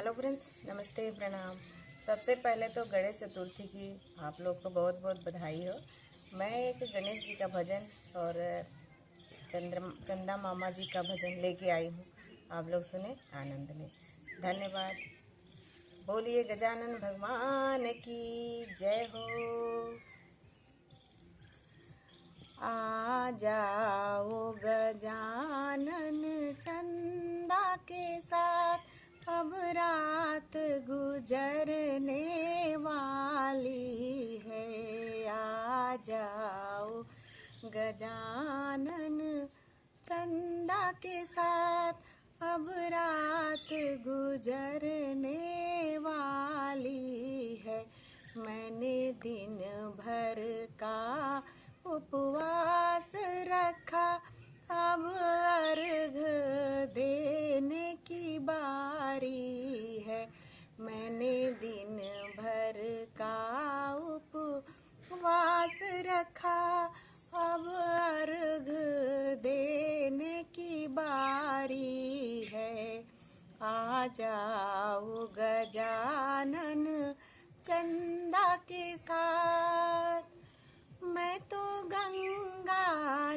Hello friends, नमस्ते, प्रणाम। सबसे पहले तो गणेश चतुर्थी की आप लोग को बहुत बहुत बधाई हो। मैं एक गणेश जी का भजन और चंदा मामा जी का भजन लेके आई हूँ। आप लोग सुने, आनंद लें। धन्यवाद। बोलिए गजानन भगवान की जय हो। आ जाओ गजानन चंदा के साथ, अब रात गुजरने वाली है। आ जाओ गजानन चंदा के साथ, अब रात गुजरने वाली है। मैंने दिन भर का उपवास रखा, अब अर्घ देने की बारी है। मैंने दिन भर का उपवास रखा, अब अर्घ देने की बारी है। आ जाओ गजानन चंदा के साथ। मैं तो गंगा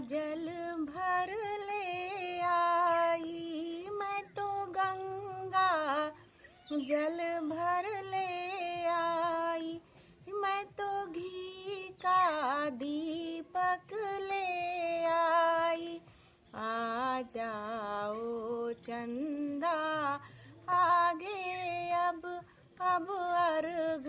जल भर ले आई, मैं तो गंगा जल भर ले आई, मैं तो घी का दीपक ले आई। आ जाओ चंदा आगे, अब अर्घ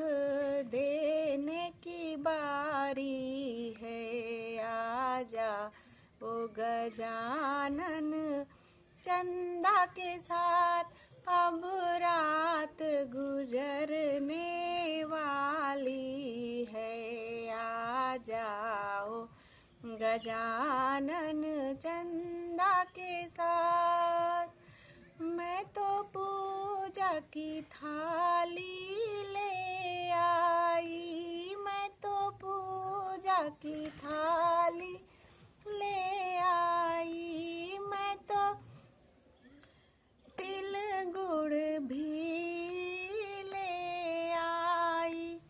देने की बारी है। आ जाओ गजानन चंदा के साथ, अब रात गुजरने वाली है। आ जाओ गजानन चंदा के साथ। मैं तो पूजा की थाली ले आई, मैं तो पूजा की थाली ले आई, मैं तो तिल गुड़ भी ले आई।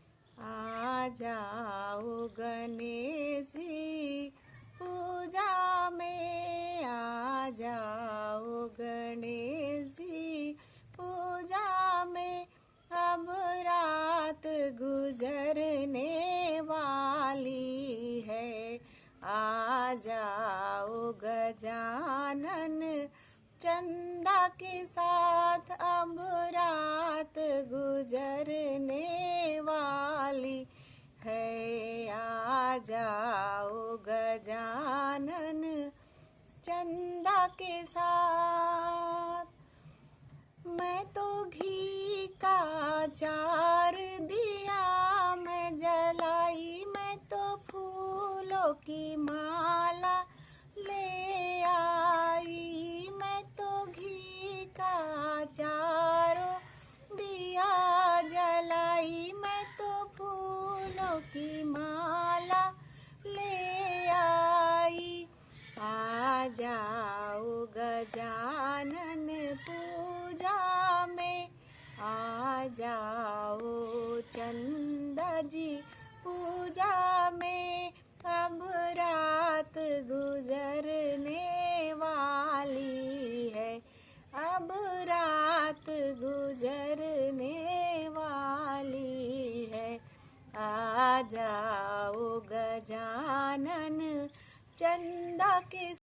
आ जाओ गणेश जी पूजा में, आ जाओ गणेश जी पूजा में, अब रात गुजरने वाली है। आ जाओ गजानन चंदा के साथ, अब रात गुजरने वाली है। आ जाओ गजानन चंदा के साथ। मैं तो घी का चार दिया मैं जलाई, मैं तो फूलों की माला ले आई, मैं तो घी का चारों दिया जलाई, मैं तो फूलों की माला ले आई। आ जाओ गजानन पूजा में, आ जाओ चंदा जी पूजा में, अब रात गुजरने वाली है। अब रात गुजरने वाली है। आ जाओ गजानन चंदा के